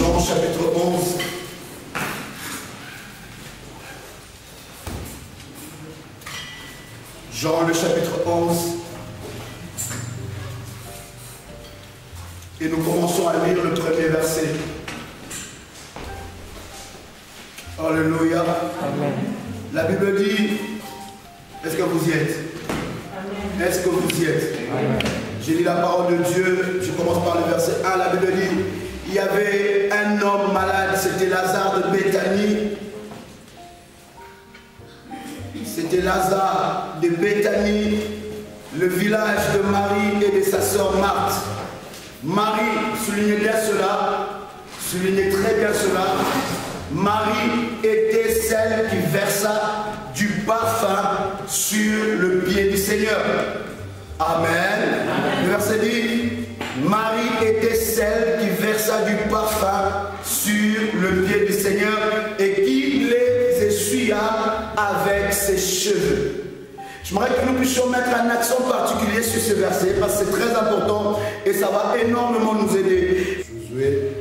Jean chapitre 11. Jean le chapitre 11. Et nous commençons à lire le premier verset. Alléluia. Amen. La Bible dit, est-ce que vous y êtes? Est-ce que vous y êtes? J'ai lu la parole de Dieu, je commence par le verset 1, la Bible dit, il y avait un homme malade, c'était Lazare de Béthanie. C'était Lazare de Béthanie, le village de Marie et de sa sœur Marthe. Marie, soulignez bien cela, soulignez très bien cela, Marie était celle qui versa du parfum sur le pied du Seigneur. Amen. Amen. Le verset dit, Marie était celle qui versa du parfum sur le pied du Seigneur et qui les essuya avec ses cheveux. J'aimerais que nous puissions mettre un accent particulier sur ce verset parce que c'est très important et ça va énormément nous aider. Josué,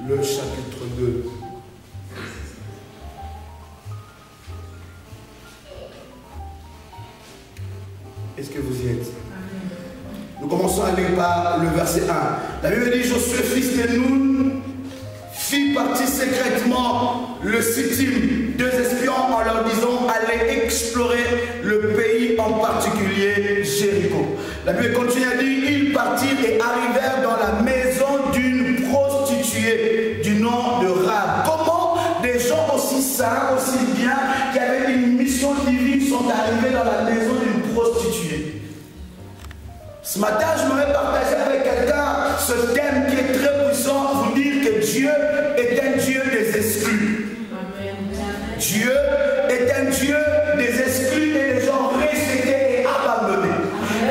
le chapitre 2. Est-ce que vous y êtes? Nous commençons à lire par le verset 1. La Bible dit, Josué, fils de Nun, fit partir secrètement le Sittim, deux espions, en leur disant, allez explorer le pays, en particulier Jéricho. La Bible continue à dire, ils partirent et arrivèrent dans la maison d'une prostituée du nom de Rahab. Comment des gens aussi saints, aussi bien, qui avaient une mission divine, sont arrivés dans la maison d'une prostituée? Ce matin, je voudrais partager avec quelqu'un ce thème qui est très puissant, vous dire que Dieu est un Dieu des exclus. Dieu est un Dieu des exclus et des gens rejetés et abandonnés.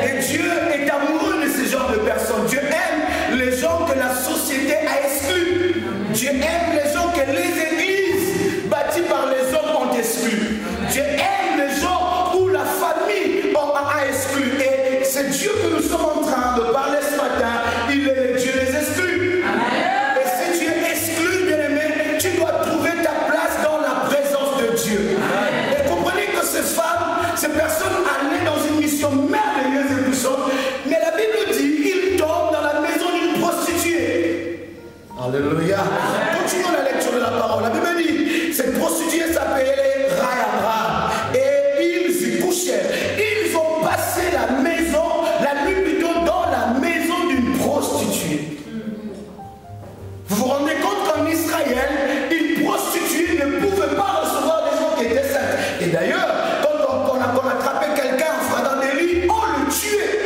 Et Dieu est amoureux de ce genre de personnes. Dieu aime les gens que la société a exclus. Dieu aime les gens que les églises bâties par les hommes ont exclus. Dieu aime les gens où la famille a exclus. Et c'est Dieu que nous sommes en train de parler ce matin. Il est le Dieu des exclus. Amen. Et si tu es exclu, bien-aimé, tu dois trouver ta place dans la présence de Dieu. Amen. Et comprenez que ces femmes, ces personnes allaient dans une mission merveilleuse et puissante. Mais la Bible dit, ils tombent dans la maison d'une prostituée. Alléluia. Continuons la lecture de la parole. La Bible dit, cette prostituée s'appelait Rahab. Et ils y couchèrent. Ils ont passé la maison, la nuit plutôt, dans la maison d'une prostituée. Vous vous rendez compte qu'en Israël, une prostituée ne pouvait pas recevoir des gens qui étaient saints. Et d'ailleurs, quand on attrapait quelqu'un en frappant des lits, on le tuait.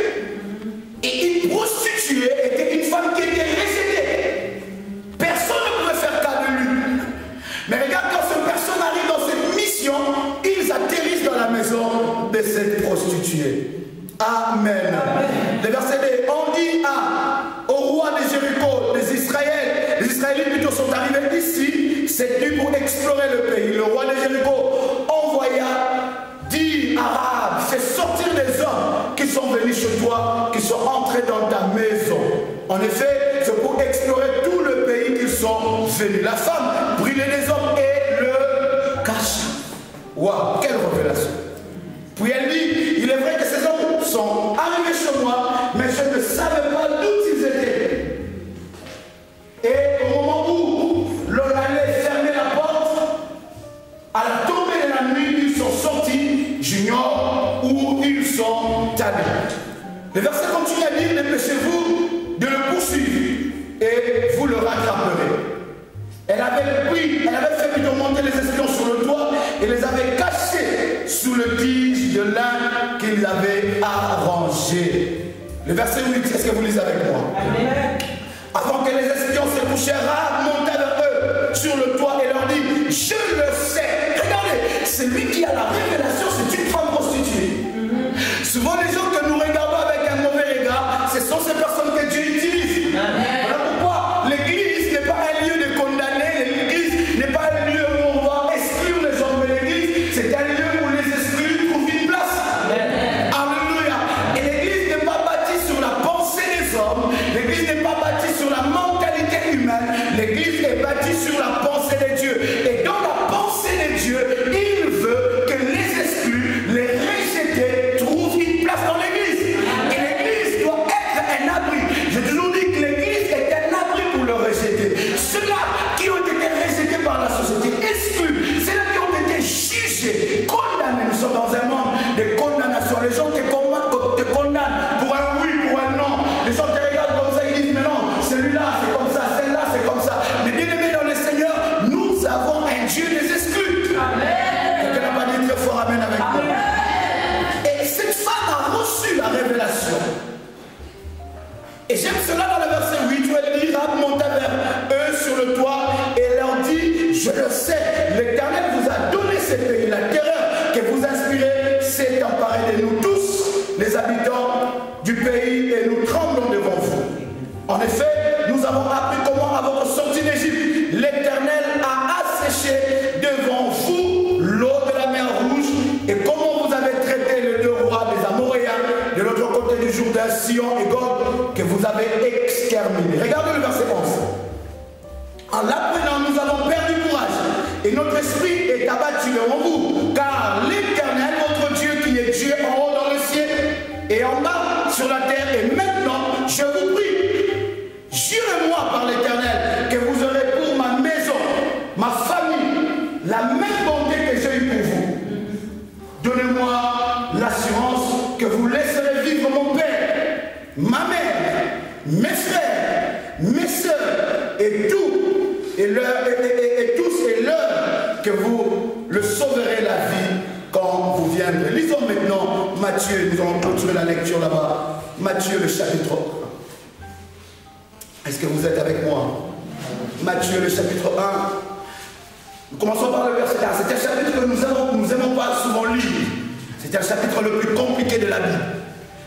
Et une prostituée était une femme qui était rejetée. Personne ne pouvait faire cas de lui. Mais regarde, quand cette personne arrive dans cette mission, ils atterrissent dans la maison de cette prostituée. Amen. Le verset 2, on dit au roi de Jéricho, des Israéliens, les Israélites plutôt sont arrivés ici, c'était pour explorer le pays. Le roi de Jéricho envoya, dit à Rahab, fais sortir des hommes qui sont venus chez toi, qui sont entrés dans ta maison. En effet, c'est pour explorer tout le pays qu'ils sont venus. La femme brûlait les hommes et le cacha. Waouh, quelle révélation. Puis elle dit, il est vrai que ces hommes sont arrivés chez moi, mais je ne savais pas d'où ils étaient. Et au moment où l'on allait fermer la porte, à la tombée de la nuit, ils sont sortis, j'ignore où ils sont allés. Le verset continue à dire, dépêchez-vous de le poursuivre et vous le rattraperez. Elle avait fait plutôt monter les espions sur le toit et les avait cachés sous le tige de lin qu'ils avaient arrangé. Le verset 8, est-ce que vous lisez avec moi? Amen. Avant que les espions se couchèrent, Rahab monta vers eux sur le toit et leur dit, je le sais. Regardez, c'est lui qui a la révélation, c'est une femme prostituée. Souvent les gens que nous regardons avec un mauvais regard, ce sont ces personnes que Dieu utilise. Voilà pourquoi l'église n'est pas un lieu de condamner, l'église n'est pas un lieu où on va exclure les gens, mais l'église c'est un lieu où les exclus trouvent une place. Alléluia. Et l'église n'est pas bâtie sur la pensée des hommes, l'église n'est pas bâtie sur la mentalité humaine, habitants du pays et nous tremblons devant vous. En effet, nous avons appris comment à votre sortie d'Égypte, l'Éternel a asséché devant vous l'eau de la mer Rouge et comment vous avez traité les deux rois des Amoréens de l'autre côté du Jourdain, Sion et Gog, que vous avez exterminés. Regardez le verset 11. En l'apprenant, nous avons perdu courage et notre esprit est abattu devant vous, car l'Éternel, votre Dieu, qui est Dieu en haut dans le ciel et en bas sur la terre, et maintenant, je vous prie, jurez-moi par l'Éternel que vous aurez pour ma maison, ma famille, la même bonté que j'ai eue pour vous. Donnez-moi l'assurance que vous laisserez vivre mon père, ma mère, mes frères, mes soeurs et tous et l'heure que vous le sauverez la vie quand vous viendrez. Lisons maintenant Matthieu, nous allons continuer la lecture là-bas. Matthieu le chapitre 1. Est-ce que vous êtes avec moi? Matthieu le chapitre 1. Nous commençons par le verset 1. C'est un chapitre que nous n'aimons pas souvent lire. C'est un chapitre le plus compliqué de la Bible.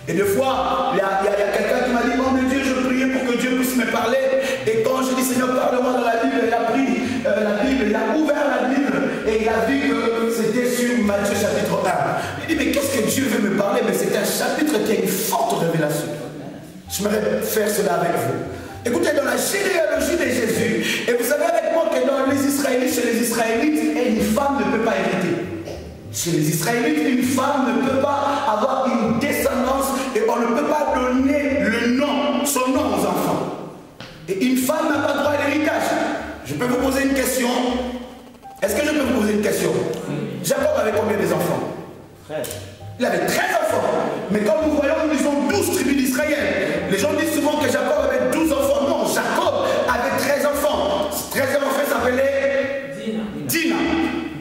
Et des fois, il y a quelqu'un qui m'a dit, oh mon Dieu, je priais pour que Dieu puisse me parler. Et quand je dis, Seigneur, parle-moi dans la Bible, il a pris la Bible, il a ouvert la Bible et il a vu que c'était sur Matthieu chapitre 1. Il dit, mais qu'est-ce que Dieu veut me parler? Mais c'est un chapitre qui a une forte révélation. J'aimerais faire cela avec vous. Écoutez, dans la généalogie de Jésus, et vous savez avec moi que dans les Israélites, chez les Israélites, une femme ne peut pas hériter. Chez les Israélites, une femme ne peut pas avoir une descendance et on ne peut pas donner le nom, son nom aux enfants. Et une femme n'a pas droit à l'héritage. Je peux vous poser une question. Est-ce que je peux vous poser une question? Jacob avait combien d'enfants? 13. Il avait 13 enfants. Mais comme nous voyons, nous disons 12 tribus d'Israël. Les gens disent souvent que Jacob avait 12 enfants. Non, Jacob avait 13 enfants. 13e enfant s'appelait Dina.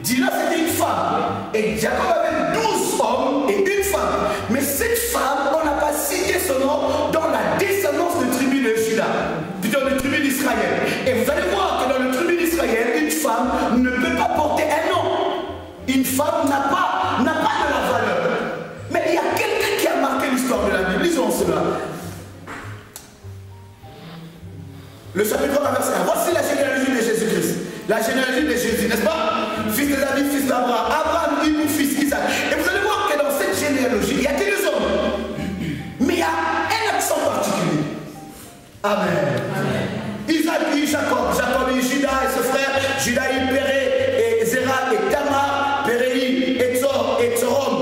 Dina, c'était une femme. Et Jacob avait 12 hommes et une femme. Mais cette femme, on n'a pas cité son nom dans la descendance de tribu de Juda, plutôt de tribu d'Israël. Et vous allez voir que dans le tribu d'Israël, une femme ne peut pas porter un nom. Une femme n'a pas de la valeur. Mais il y a quelqu'un qui a marqué l'histoire de la Bible. Lisons cela. Le chapitre 1, verset 1. Voici la généalogie de Jésus-Christ. La généalogie de Jésus, n'est-ce pas? Fils de David, fils d'Abraham. Abraham eut pour fils Isaac. Et vous allez voir que dans cette généalogie, il y a que des hommes. Mais il y a un accent particulier. Amen. Amen. Isaac eut Jacob. Jacob eut Juda et ses frères. Juda eut Péré et Zéra et Tamar. Péré eut Etzor et Tzorom.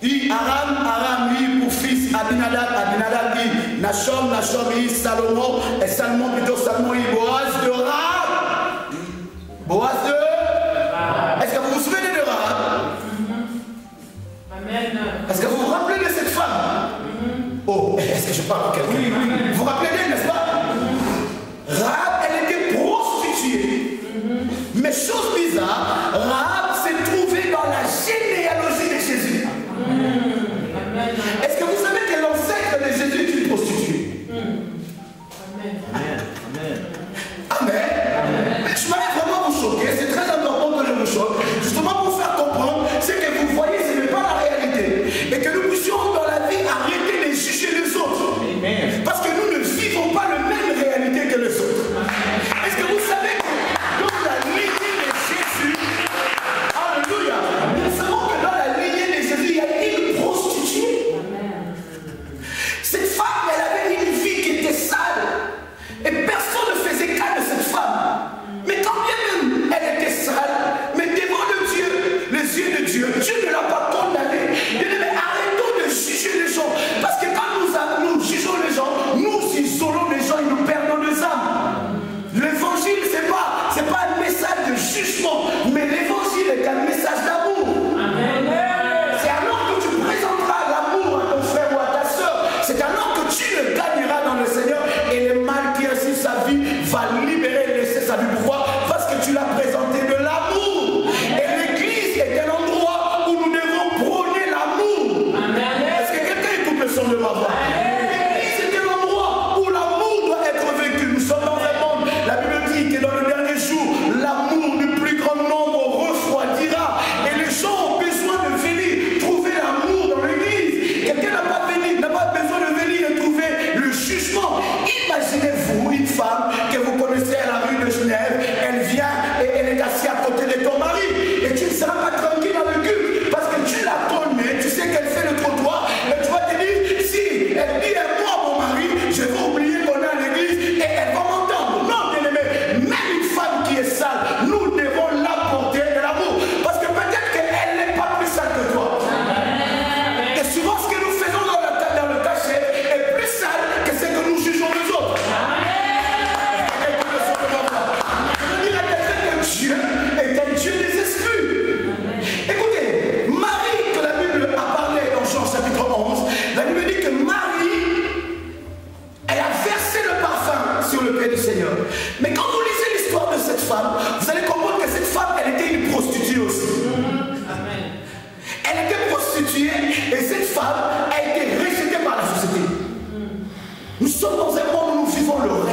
Eut Aram. Aram eut pour fils Abinadab. Abinadab eut Nachom. Nachom eut Salomon. Et Salomon eut Boaz de Rahab. Boaz de... Est-ce que vous vous souvenez de Rahab? Amen. Est-ce que vous vous rappelez de cette femme? Oh, est-ce que je parle à quelqu'un? Vous vous rappelez d'elle, n'est-ce pas? Rahab, elle était prostituée. Mais chose bizarre, Rahab s'est trouvée dans la généalogie de Jésus. Est-ce que vous savez que l'ancêtre de Jésus est une prostituée? Amen. Amen. Je m'arrête vraiment vous choquer, c'est très important que je vous choque, justement pour faire comprendre ce que vous voyez, ce n'est pas la réalité. Et que nous puissions dans la vie arrêter de juger les autres. Amen. Parce que nous ne vivons pas la même réalité que les autres. Est-ce que vous savez que dans la lignée de Jésus, alléluia, nous savons que dans la lignée de Jésus, il y a une prostituée.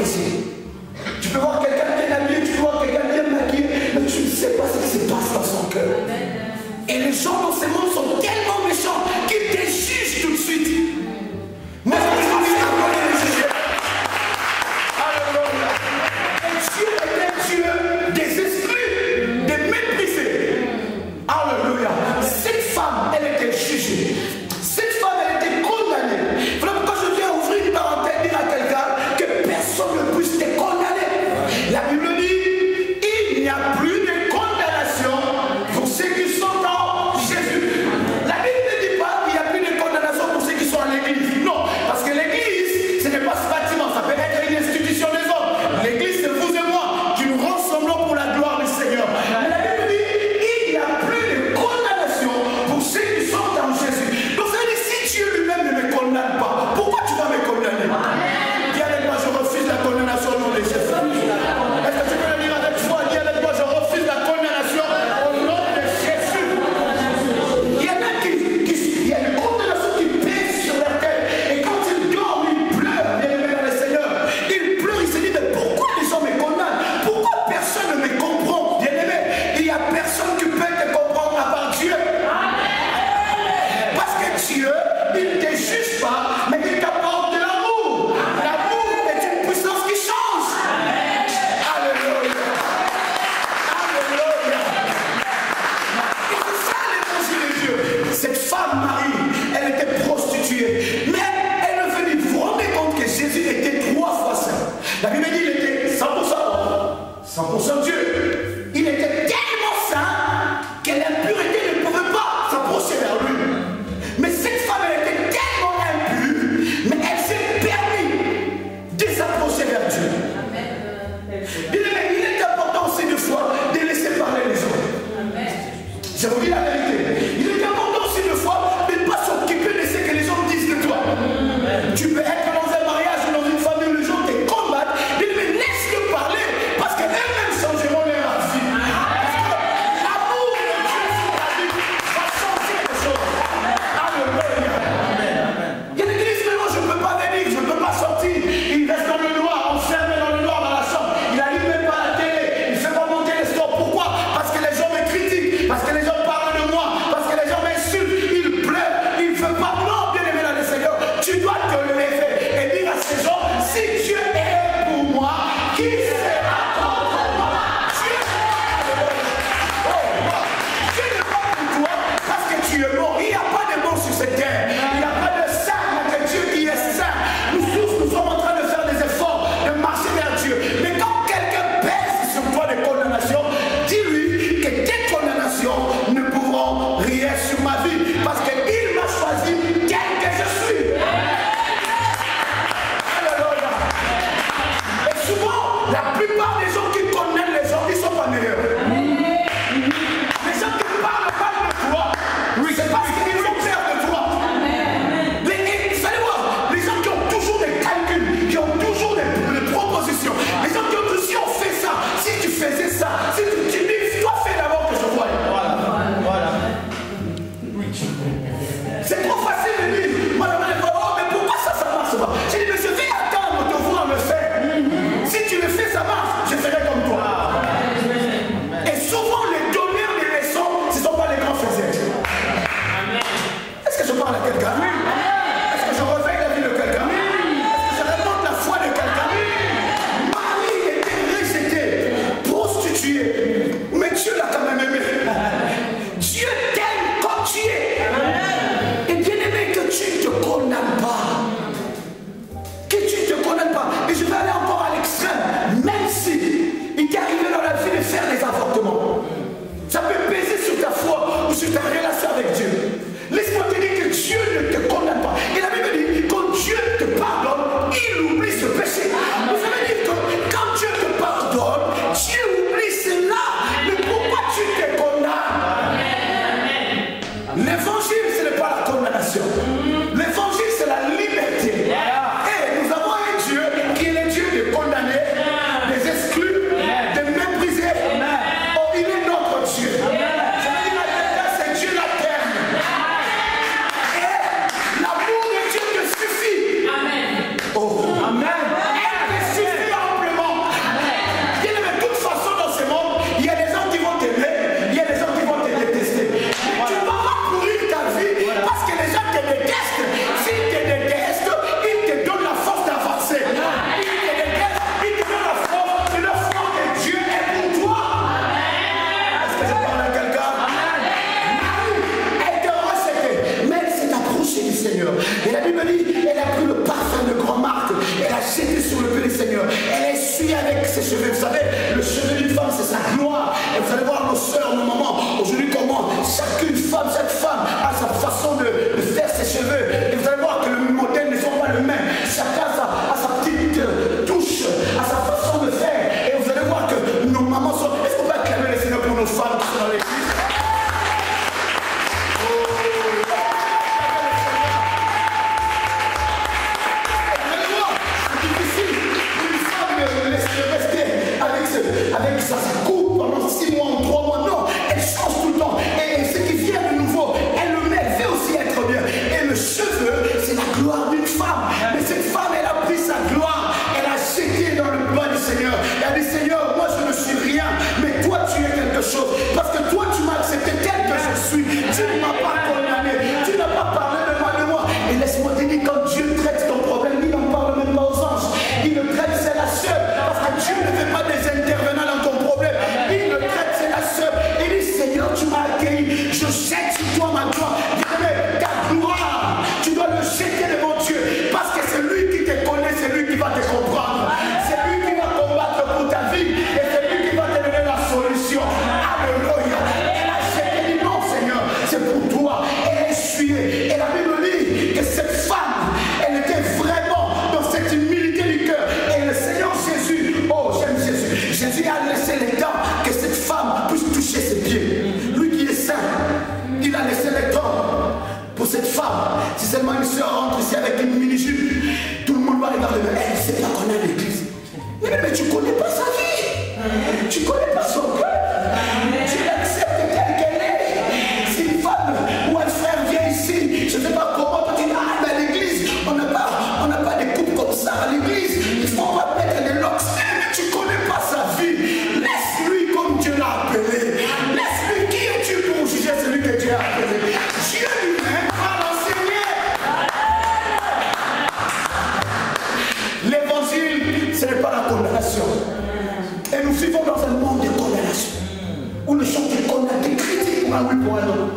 apprécier. Tu peux voir quelqu'un bien habillé, tu peux voir quelqu'un bien maquillé, mais tu ne sais pas ce qui se passe dans son cœur. Et les gens dans ce monde sont tellement méchants qu'ils te jugent tout de suite. Moi, je me suis appelé les juger. Alléluia. Et Dieu est un Dieu des exclus, des méprisés. Alléluia. Cette femme, elle était jugée. Cette femme, elle était condamnée. Voilà pourquoi je viens ouvrir une parenthèse, dire à quelqu'un que personne ne puisse te condamner. La Bible dit, il n'y a plus de condamnation pour ceux qui sont en Jésus. La Bible ne dit pas qu'il n'y a plus de condamnation pour ceux qui sont à l'église. Non, parce que l'église, ce n'est pas ce bâtiment, ça peut être une institution des hommes. L'église, c'est vous et moi qui nous rassemblons pour la gloire du Seigneur. Mais la Bible dit, il n'y a plus de condamnation pour ceux qui sont en Jésus. Donc ça veut dire, si Dieu lui-même ne me condamne pas, pourquoi tu vas me condamner? Dis avec moi, je refuse la condamnation au nom de Jésus. Est-ce que tu peux le dire avec foi? Dis avec moi, je refuse la condamnation au nom de Jésus. Il y en a il y a une condamnation qui pèse sur la tête. Et quand ils dorment, ils pleurent, bien aimé dans le Seigneur. Ils pleurent, ils se disent, mais pourquoi les gens me condamnent? Pourquoi personne ne me comprend? Bien aimé, il n'y a personne qui peut te comprendre à part Dieu. Parce que Dieu, il ne te juge pas, mais il t'apporte de l'amour. L'amour est une puissance qui change. Alléluia. Alléluia. Et c'est ça l'évangile de Dieu. Cette femme Marie, elle était prostituée. Mais elle est venue. Vous vous rendez compte que Jésus était 3 fois saint. La Bible dit qu'il était 100% homme, 100% Dieu. Il était tellement saint que l'impureté ne pouvait pas s'approcher vers lui. Mais cette femme, elle était tellement impure Et la Bible dit, elle a pris le parfum de grand marque, elle a jeté sur le pied du Seigneur, elle a essuyé avec ses cheveux. Vous savez, le cheveu d'une femme, c'est sa gloire. Et vous allez voir nos soeurs, nos mamans, aujourd'hui comment chaque femme a sa façon de faire ses cheveux. Et vous allez voir que le modèle ne sont pas le même. Chacun a sa petite touche, a sa façon de faire. Et vous allez voir que nos mamans sont... Est-ce qu'on peut acclamer le Seigneur pour nos femmes qui sont dans l'église? Avec ça coupe pendant 6 mois ou 3 mois, non, elle change tout le temps. Et ce qui vient de nouveau, elle le met, elle fait aussi être bien. Et le cheveu, c'est la gloire d'une femme. Mais cette femme, elle a pris sa gloire, elle a jeté dans le bas du Seigneur. Elle a dit, Seigneur, moi je ne suis rien, mais toi tu es quelque chose. Parce que toi tu m'as accepté tel que je suis. Tu ne m'as pas condamné, tu n'as pas parlé de moi. Et laisse-moi te dire, quand Dieu traite ton problème, il n'en parle même pas aux anges. Il le traite, c'est la seule. Parce que Dieu ne fait pas des intervenants dans ton problème. Il le traite, c'est la seule. Il dit, Seigneur, tu m'as accueilli. Je jette sur toi ma gloire. Bien-aimé, ta gloire, tu dois le jeter devant Dieu. Parce que c'est lui qui te connaît, c'est lui qui va te comprendre. C'est lui qui va combattre pour ta vie. Et c'est lui qui va te donner la solution. Alléluia. Elle a jeté, dit non, Seieur, c'est pour toi. Elle a essuyé. Et la Bible dit que cette femme, elle était vraiment dans cette humilité du cœur. Et le Seigneur Jésus, oh j'aime Jésus, Jésus a laissé les temps que cette femme puisse toucher ses pieds. Lui qui est saint, il a laissé les temps pour cette femme. Si seulement une soeur rentre ici avec une mini-jupe, tout le monde va regarder, mais elle ne sait pas qu'on est à l'église. Mais tu ne connais pas sa vie, tu ne connais pas son cœur, tu l'acceptes telle qu'elle est. Si une femme ou un frère vient ici, je ne sais pas comment, tu dis, ah mais à l'église, on n'a pas des coupes comme ça à l'église, il ne faut pas mettre des locks. Mais tu ne connais pas sa vie, laisse-lui comme Dieu l'a appelé. Laisse-lui, qui es-tu pour juger celui que Dieu a appelé? Dieu lui-même va l'enseigner. L'évangile, ce n'est pas la condamnation. Et nous vivons dans un monde de condamnation, où les gens te condamnent, te critiquent pour un oui, pour un non.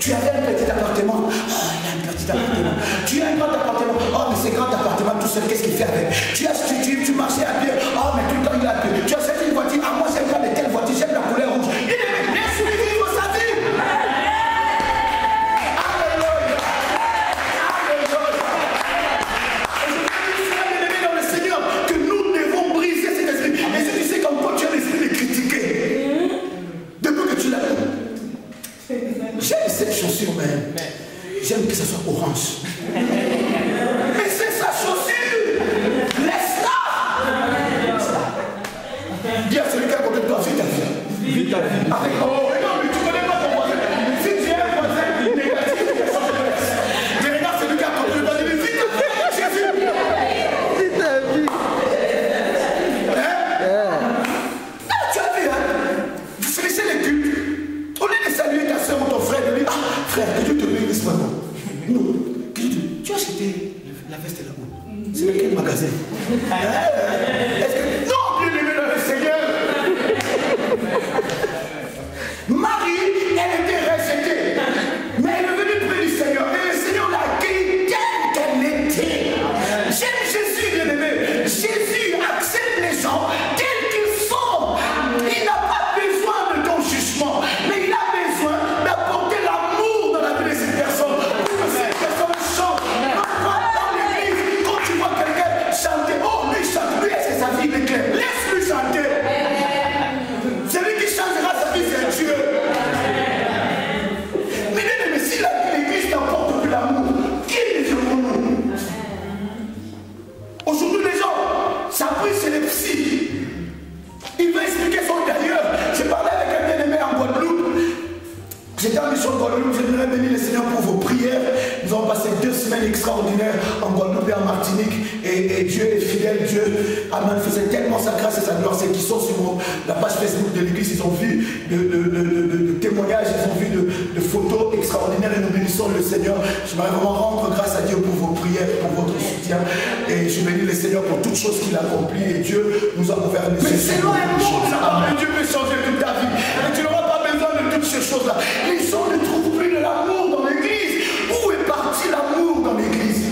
Tu avais un petit appartement, oh il a un petit appartement. Tu as un grand appartement, oh mais c'est grand appartement tout seul, qu'est-ce qu'il fait avec? Tu marchais à pied, oh mais tout le temps il est à pied. Tu achètes une voiture, ah moi j'aime pas de telle voiture, j'aime la couleur rouge. Il est laisse-lui vivre sa vie. Alléluia. Alléluia. Et je veux dire, bien-aimé dans le Seigneur, que nous devons briser cet esprit. Et si tu sais comme toi tu as l'esprit de critiquer, depuis que tu l'as vu. J'aime cette chaussure même. J'aime que ça soit orange. Mais c'est sa chaussure. Laisse-la. Dis à celui qui est à côté de toi, vis ta vie. Vis ta vie. Avec non, mais tu connais pas ton voisin. Si tu es un voisin négatif, tu es sans place. Mais regarde celui qui est à côté de toi, dis vis ta vie. Jésus. Vis ta vie. Hein? Ah, tu as vu, hein? Vous finissez les cultes. Au lieu de saluer ta soeur ou ton frère, de lui, ah, frère, que Dieu te bénisse maintenant. Non, que Dieu te... Tu as acheté la veste là-haut. C'est dans quel magasin? Est-ce que... Non, bien aimé dans le Seigneur. Marie, elle était rejetée. Mais elle est venue près du Seigneur. Et le Seigneur l'a accueillie telle qu'elle était. J'aime Jésus, bien aimé. Jésus accepte les gens tels qu'ils sont. Il n'a pas besoin de ton jugement. Mais il a besoin d'apporter l'amour dans la vie de cette personne. Pour que cette personne chante. Dans l'église, quand tu vois quelqu'un chanter, oh lui chante, lui est-ce que sa vie est claire? Laisse-lui chanter. Celui qui changera sa vie, c'est Dieu. Mais si l'église n'apporte plus l'amour, qui deviendrons-nous? Aujourd'hui, les gens s'appuient sur les psys. Il va expliquer son d'ailleurs. J'ai parlé avec un bien-aimé en Guadeloupe. J'étais en mission de Guadeloupe, je voudrais bénir le Seigneur pour vos prières. Nous avons passé 2 semaines extraordinaires en Guadeloupe et en Martinique. Et Dieu est fidèle, Dieu a manifesté tellement sa grâce et sa gloire. Ceux qui sont sur la page Facebook de l'église, ils ont vu de témoignages, ils ont vu de photos extraordinaires et nous bénissons le Seigneur. J'aimerais vraiment rendre grâce à Dieu pour vos prières, pour votre soutien. Et je bénis le Seigneur pour toutes choses qu'il a accomplies. Et Dieu nous a ouvert les yeux. Mais c'est loin un monde là-bas. Dieu peut changer toute ta vie. Et tu n'auras pas besoin de toutes ces choses-là. Les gens ne trouvent plus de l'amour dans l'église. Où est parti l'amour dans l'église?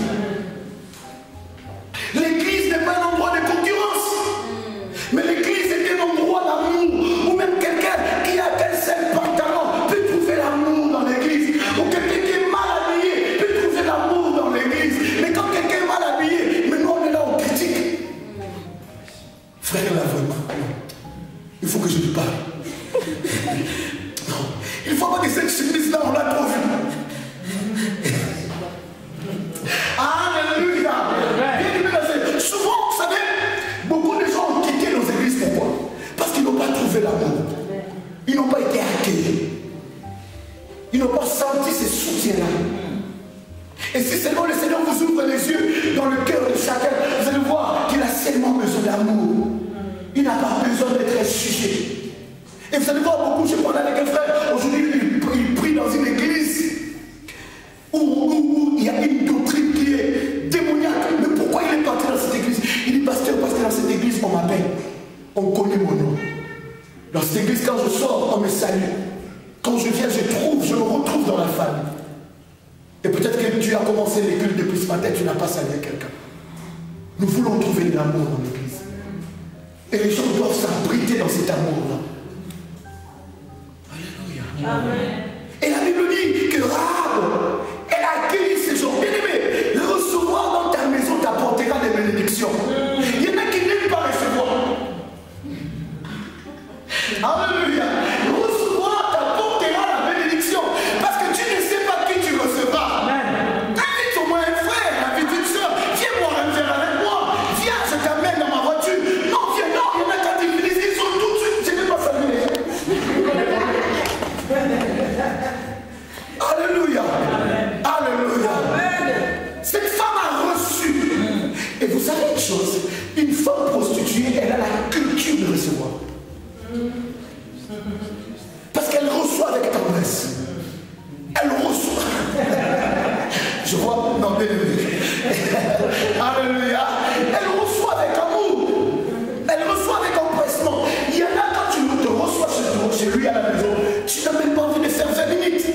dans le cœur de chacun, vous allez voir qu'il a seulement besoin d'amour. Il n'a pas besoin d'être sujet. Et vous allez voir beaucoup, je parlais avec un frère, aujourd'hui il prie dans une église où il y a une doctrine qui est démoniaque. Mais pourquoi il est parti dans cette église? Il dit, pasteur, parce que dans cette église, on m'appelle. On connaît mon nom. Dans cette église, quand je sors, on me salue. Quand je viens, je me retrouve dans la famille. Et peut-être que tu as commencé l'église depuis ce matin, tu n'as pas salué quelqu'un. Nous voulons trouver l'amour dans l'église. Et les gens doivent s'abriter dans cet amour-là. Alléluia. Amen. Et la Bible dit que Rahab, elle a accueilli ces gens. Bien aimé, le recevoir dans ta maison t'apportera des bénédictions. Il y en a qui n'aiment pas recevoir. Alléluia. Recevoir t'apportera la bénédiction. Parce que tu ne sais pas qui tu recevras. Invite au moins un frère, invite une soeur. Viens boire un verre avec moi. Viens, je t'amène dans ma voiture. Non, viens, non, il y en a quand ils finissent, ils sont tout de suite. Je ne vais pas saluer. Alléluia. Alléluia. Cette femme a reçu. Et vous savez une chose, une femme prostituée, elle a la culture de recevoir. Parce qu'elle reçoit avec tendresse. Elle reçoit. Je vois, non, bien aimé. Alléluia. Elle reçoit avec amour. Elle reçoit avec empressement. Il y en a quand tu te reçois chez lui à la maison, tu n'as même pas envie de faire 20 minutes.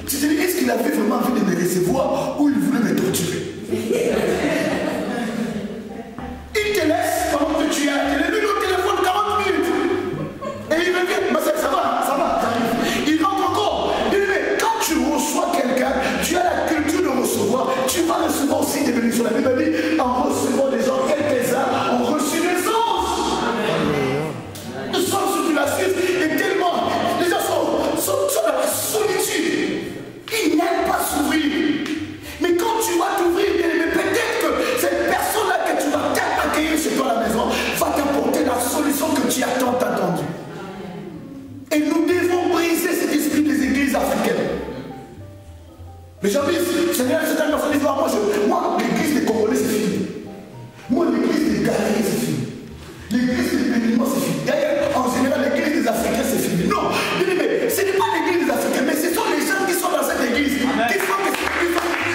Tu te dis, est-ce qu'il avait vraiment envie de me recevoir ou il voulait me torturer? Il te laisse pendant que tu es à la télé, lui au téléphone 40 minutes. Et il me dit, mais ça va, j'arrive. Il rentre encore. Il dit, mais quand tu reçois quelqu'un, tu as la culture de recevoir, tu vas recevoir aussi des bénédictions. La Bible dit, en recevant des gens, quelques-uns ont reçu des anges. Nous sommes sous la Suisse et tellement, les gens sont dans la solitude. Ils n'aiment pas s'ouvrir. Mais quand tu vas t'ouvrir, peut-être que cette personne-là que tu vas accueillir chez toi à la maison va t'apporter la solution que tu as tant attendue. Et nous devons briser cet esprit des églises africaines. Les gens disent, Seigneur, c'est un personne qui dit, moi, l'église des Congolais, c'est fini. Moi, l'église des Ghanéens, c'est fini. L'église des Béninois, c'est fini. D'ailleurs, en général, l'église des Africains, c'est fini. Non, mais ce n'est pas l'église des Africains, mais ce sont les gens qui sont dans cette église, qui sont l'église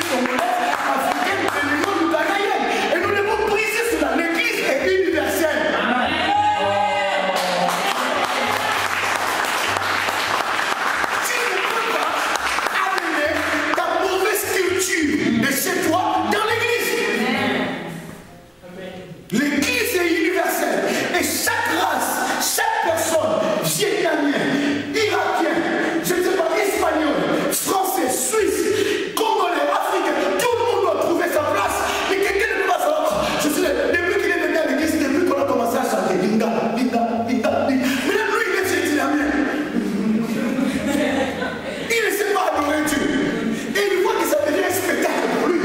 congolaise, africaine, béninoise ou ghanéenne. Et nous devons briser cela. L'église est universelle. Tu ne peux pas amener ta mauvaise culture de chez toi dans l'église. L'église est universelle. Et chaque race, chaque personne, vietnamien, irakien, je ne sais pas, espagnol, français, suisse, congolais, africain, tout le monde doit trouver sa place. Et quelqu'un ne peut pas savoir. Je sais, depuis qu'il est venu à l'église, depuis qu'on a commencé à chanter, linga, linga, linga, linga. Mais là, lui, il est vietnamien. Il ne sait pas adorer Dieu. Et il voit que ça devient un spectacle pour lui.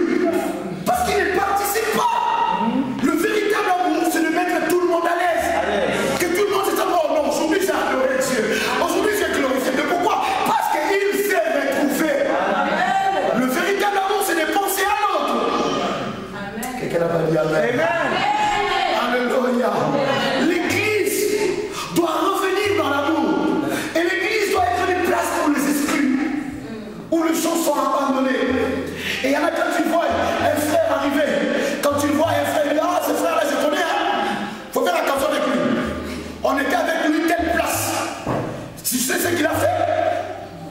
Parce qu'il ne participe pas. Le véritable amour, c'est de mettre tout le monde à l'aise. Que tout le monde se dise, oh non, aujourd'hui j'ai adoré Dieu. Aujourd'hui j'ai glorifié. Mais pourquoi? Parce qu'il s'est retrouvé. Le véritable amour, c'est de penser à l'autre. Quelqu'un n'a pas dit amen. Alléluia. L'église doit revenir dans l'amour. Et l'église doit être une place pour les esprits. Où les gens sont abandonnés. Et il y en a quand tu vois un frère arriver. Quand tu vois un frère, il dit, ah, ce frère-là, je connais, hein. Il faut faire attention avec lui. On était avec lui telle place. Tu sais ce qu'il a fait?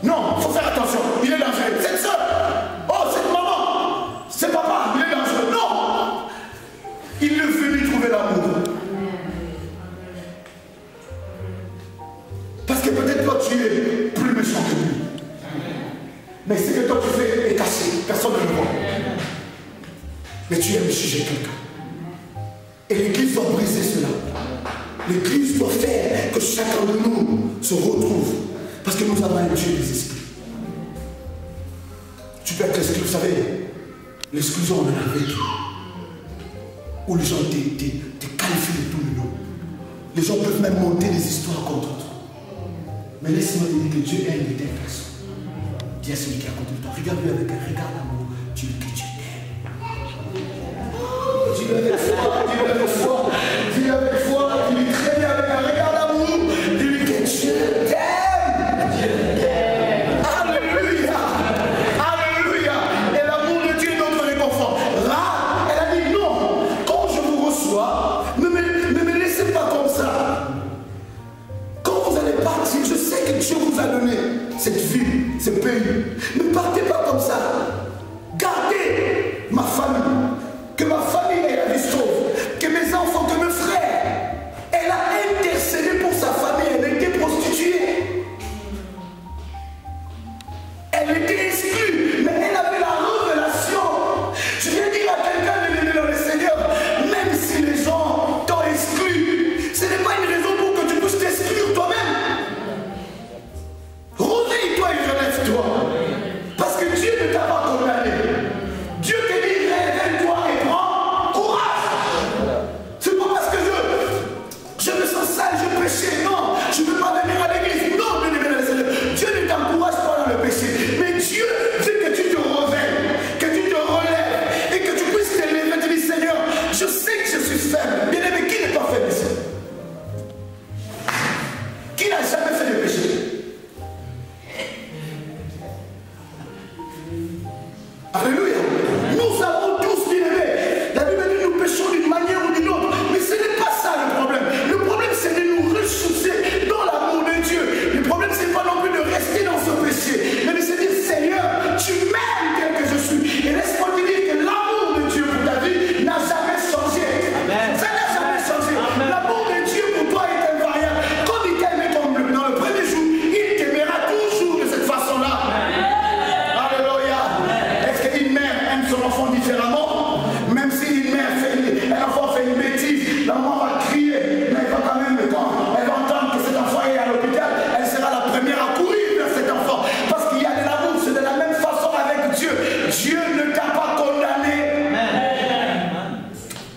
Non, il faut faire attention. Il est dangereux. Cette soeur, oh, cette maman, c'est papa, il est dangereux. Non. Il est venu trouver l'amour. Parce que peut-être toi, tu es plus méchant que lui. Mais ce que toi tu fais est caché. Personne ne le voit. Mais tu aimes juger quelqu'un. Et l'église doit briser cela. L'église doit faire que chacun de nous se retrouve. Parce que nous avons un Dieu des esprits. Tu peux être exclu, vous savez, l'exclusion on en a vécu. Où les gens te qualifient de tous les noms. Les gens peuvent même monter des histoires contre toi. Mais laisse-moi te dire que Dieu aime de telles personnes. Dis à celui qui est à côté de toi, regarde-lui avec un regard d'amour. Tu le dis que tu t'aimes. famille, que ma famille ait la vie sauve, que mes enfants, que mes frères. Elle a intercédé pour sa famille, elle était prostituée. Elle était exclue, mais elle avait la révélation. Je viens dire à quelqu'un de l'aimer dans le Seigneur, même si les gens t'ont exclu, ce n'est pas une raison pour que tu puisses t'exclure toi-même. Réveille-toi et relève-toi. Parce que Dieu ne t'a pas condamné. Dieu te dit, réveille-toi et prends courage. C'est pas parce que je me sens sale, je péchais. Non, je ne veux pas venir à l'église. Non, bien aimé dans le Seigneur. Dieu ne t'encourage pas dans le péché. Mais Dieu veut que tu te réveilles, que tu te relèves et que tu puisses te lever et te dire, Seigneur, je sais que je suis faible. Bien aimé, qui n'est pas faible ici? Qui n'a jamais fait de péché? Alléluia. Nous avons tous, bien aimés. La Bible dit nous péchons d'une manière ou d'une autre. Mais ce n'est pas ça le problème. Le problème, c'est de nous ressourcer dans l'amour de Dieu. Le problème, c'est pas non plus de rester dans ce péché, mais de se dire, Seigneur, tu m'aimes tel que je suis. Et laisse-moi te dire que l'amour de Dieu pour ta vie n'a jamais changé. Amen. Ça n'a jamais changé. L'amour de Dieu pour toi est invariable. Comme il t'a aimé dans le premier jour, il t'aimera toujours de cette façon-là. Son enfant différemment, même si une mère un enfant fait une bêtise, la maman va crier, mais elle va quand même, quand elle va entendre que cet enfant est à l'hôpital, elle sera la première à courir vers cet enfant, parce qu'il y a de l'amour. C'est de la même façon avec Dieu. Dieu ne t'a pas condamné.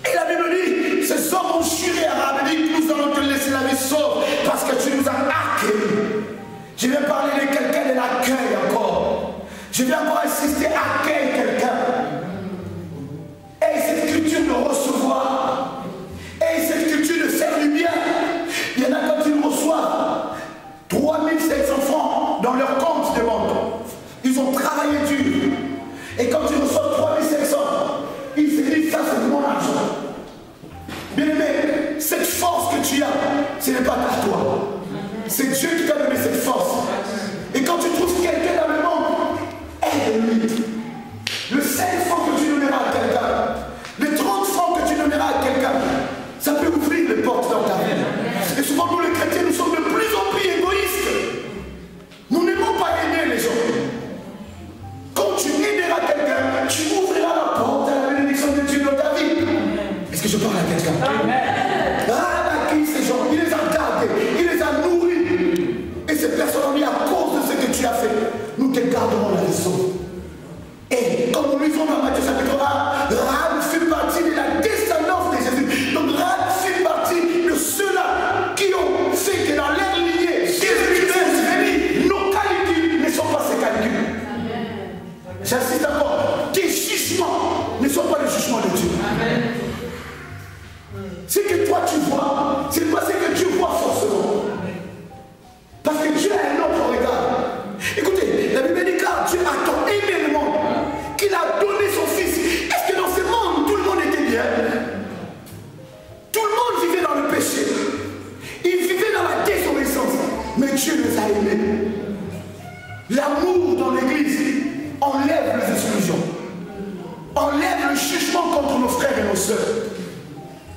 Et la Bible dit, ces hommes ont juré à Rabbi, nous allons te laisser la vie sauve, parce que tu nous as accueillis. Je vais parler de quelqu'un de l'accueil encore. Je vais encore insister, accueille quelqu'un. Et cette culture de recevoir, et cette culture de faire du bien. Il y en a quand ils reçoivent 3700 francs dans leur compte de banque. Ils ont travaillé dur. Et quand ils reçoivent 3700, ils se disent, ça c'est de mon argent. Bien aimé, cette force que tu as, ce n'est pas pour toi. C'est Dieu qui t'a donné cette force. Et quand tu trouves quelqu'un dans le monde, aide-lui. Le 5 francs que tu donneras à quelqu'un, les 30 francs que tu donneras à quelqu'un, ça peut ouvrir les portes dans ta vie. Et souvent nous les chrétiens, nous sommes de plus en plus égoïstes. Nous n'aimons pas aider les gens. Quand tu aideras quelqu'un, tu ouvriras la porte à la bénédiction de Dieu dans ta vie. Est-ce que je parle à quelqu'un? Ah, qui ces gens? Il les a gardés, il les a nourris. Et ces personnes, à cause de ce que tu as fait, nous te garderons la leçon. Et comme nous lisons dans Matthieu chapitre 1, Rahab fait partie de la descendance de Jésus. Donc Rahab fait partie de ceux-là qui ont fait que dans leur lignée, Jésus, nos calculs ne sont pas ces calculs. J'insiste encore, tes jugements ne sont pas les jugements de Dieu. Ce que toi tu vois, c'est pas ce que Dieu voit forcément. Parce que Dieu a un autre regard. Écoutez, la Bible dit car Dieu a tant aimé le monde qu'il a donné son Fils. Est-ce que dans ce monde, tout le monde était bien? Tout le monde vivait dans le péché. Ils vivaient dans la désobéissance. Mais Dieu les a aimés. L'amour dans l'Église enlève les exclusions. Enlève le jugement contre nos frères et nos sœurs.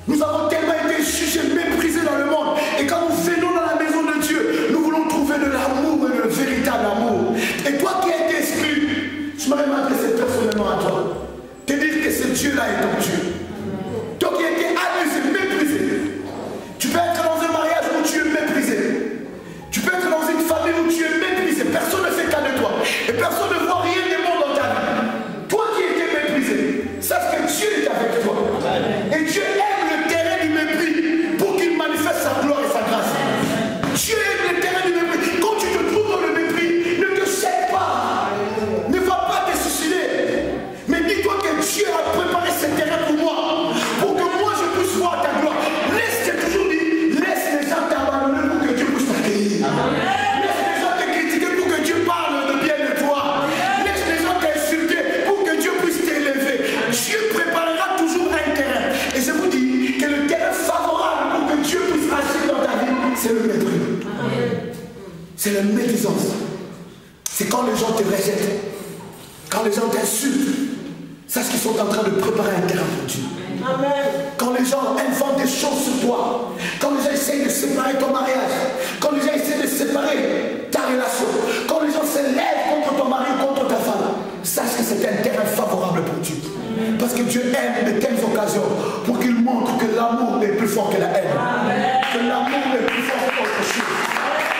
Nous avons tellement été jugés, méprisés dans le monde. Et quand nous venons dans la maison de Dieu, nous voulons trouver de l'amour et le véritable amour. Et toi qui as été exclu, je m'aurais m'adressé personnellement à toi. Te dire que ce Dieu-là est ton Dieu. Toi qui as été abusé, méprisé. Tu peux être dans un mariage où tu es méprisé. Tu peux être dans une famille où tu es méprisé. Personne ne fait cas de toi. Et personne ne voit rien de bon dans ta vie. Toi qui as été méprisé, sache que Dieu est avec toi. Et Dieu aime le terrain du mépris pour qu'il manifeste sa gloire et sa grâce. Dieu aime le terrain du mépris. Quand tu te trouves dans le mépris, ne te jette pas. Ne va pas te suicider. Mais dis-toi que Dieu a préparé ce terrain pour moi. Pour que moi je puisse voir ta gloire. Laisse, j'ai toujours dit, laisse les gens t'abandonner pour que Dieu puisse t'accueillir. Laisse les gens te critiquer pour que Dieu parle de bien de toi. Laisse les gens t'insulter pour que Dieu puisse t'élever. Dieu préparera toujours un terrain. Et je vous dis que le terrain favorable pour que Dieu puisse agir dans ta vie, c'est le mépris. C'est la médisance. C'est quand les gens te rejettent. Quand les gens t'insultent. Sache qu'ils sont en train de préparer un terrain pour Dieu. Quand les gens inventent des choses sur toi, quand les gens essayent de séparer ton mariage, quand les gens essayent de séparer ta relation, quand les gens se lèvent contre ton mari ou contre ta femme, sache que c'est un terrain favorable pour Dieu. Parce que Dieu aime de telles occasions pour qu'il montre que l'amour est plus fort que la haine. Que l'amour est plus fort qu'autre chose.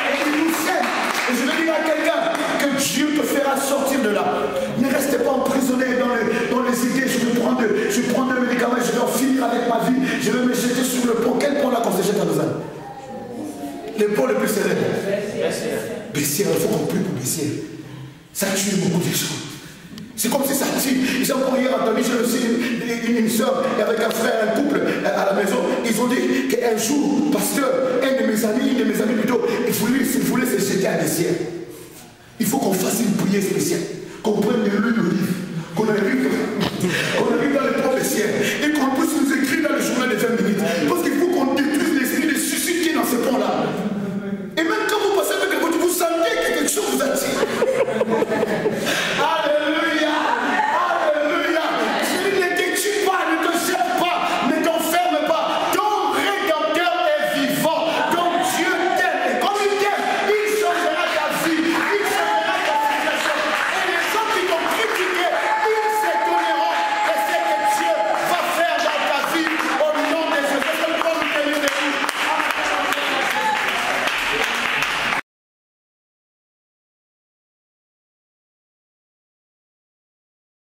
Et il nous aime. Et je vais dire à quelqu'un que Dieu te fera sortir de là. Ne restez pas emprisonné dans les idées. Je vais prendre des médicaments, je vais en finir avec ma vie. Je vais me jeter sur le pont. Quel pont là qu'on se jette à Lausanne? Le pont le plus célèbre. Bessières, il faut qu'on prie pour Bessières. Ça tue beaucoup de gens. C'est comme si ça tue. J'ai encore hier entendu, j'ai aussi une soeur avec un frère, un couple à la maison. Ils ont dit qu'un jour, pasteur, un de mes amis plutôt, il voulait se jeter à Bessières. Il faut qu'on fasse une prière spéciale, qu'on prenne de l'huile d'olive, qu'on arrive dans les trois Bessières et qu'on puisse nous écrire dans le journal de 20 minutes. Parce qu'il faut qu'on détruise l'esprit de suicide qui est dans ce pont-là. Et même quand vous passez avec votre, vous sentez que quelque chose vous attire.